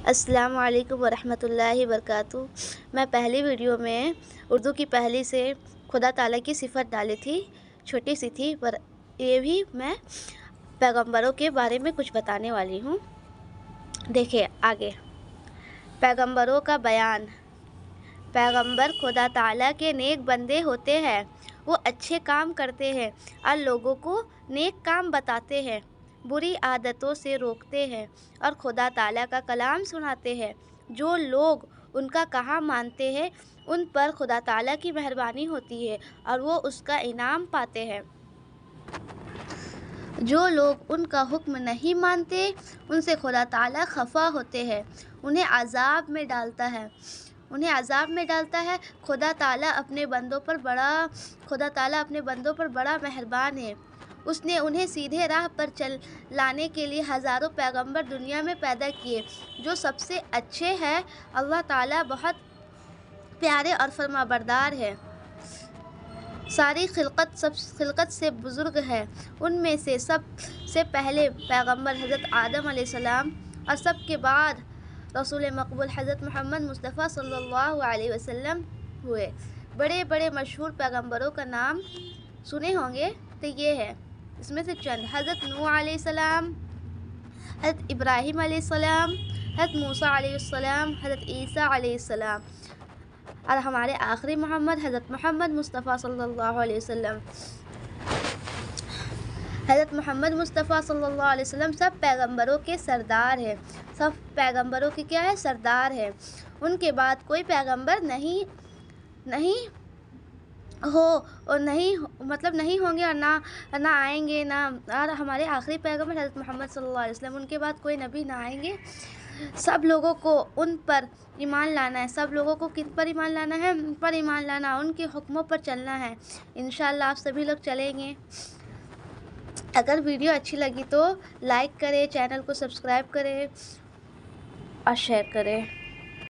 السلام علیکم ورحمۃ اللہ وبرکاتہ۔ میں پہلی ویڈیو میں اردو کی پہلی سے خدا تعالیٰ کی صفت ڈالی تھی، چھوٹی سی تھی، پر یہ بھی میں پیغمبروں کے بارے میں کچھ بتانے والی ہوں۔ دیکھیں آگے، پیغمبروں کا بیان۔ پیغمبر خدا تعالیٰ کے نیک بندے ہوتے ہیں، وہ اچھے کام کرتے ہیں اور لوگوں کو نیک کام بتاتے ہیں، بری عادتوں سے روکتے ہیں اور خدا تعالیٰ کا کلام سناتے ہیں۔ جو لوگ ان کا کہا مانتے ہیں ان پر خدا تعالیٰ کی مہربانی ہوتی ہے اور وہ اس کا انعام پاتے ہیں۔ جو لوگ ان کا حکم نہیں مانتے ان سے خدا تعالیٰ خفا ہوتے ہیں، انہیں عذاب میں ڈالتا ہے۔ خدا تعالیٰ اپنے بندوں پر بڑا مہربان ہے۔ اس نے انہیں سیدھے راہ پر چلانے کے لیے ہزاروں پیغمبر دنیا میں پیدا کیے جو سب سے اچھے ہیں۔ اللہ تعالیٰ بہت پیارے اور فرمانبردار ہے، ساری خلقت سے بزرگ ہے۔ ان میں سے سب سے پہلے پیغمبر حضرت آدم علیہ السلام اور سب کے بعد رسول مقبول حضرت محمد مصطفیٰ صلی اللہ علیہ وسلم ہوئے۔ بڑے بڑے مشہور پیغمبروں کا نام سنے ہوں گے تو یہ ہے، اس میں سے چند: حضرت نوح علیہ السلام، حضرت ابراہیم علیہ السلام، حضرت موسیٰ علیہ السلام، حضرت عیسیٰ علیہ السلام، اور ہمارے آخری محمد حضرت محمد مصطفیٰ صلی اللہ علیہ وسلم۔ حضرت محمد مصطفیٰ صلی اللہ علیہ وسلم سب پیغمبروں کے سردار ہیں، سب پیغمبروں کے کیا ہے؟ سردار ہیں۔ ان کے بعد کوئی پیغمبر نہیں ہو اور نہیں ہوں گے اور نہ آئیں گے، اور ہمارے آخری پیغمبر حضرت محمد صلی اللہ علیہ وسلم، ان کے بعد کوئی نبی نہ آئیں گے۔ سب لوگوں کو ان پر ایمان لانا ہے۔ سب لوگوں کو کن پر ایمان لانا ہے؟ ان پر ایمان لانا، ان کے حکموں پر چلنا ہے۔ انشاءاللہ آپ سبھی لوگ چلیں گے۔ اگر ویڈیو اچھی لگی تو لائک کریں، چینل کو سبسکرائب کریں اور شیئر کریں۔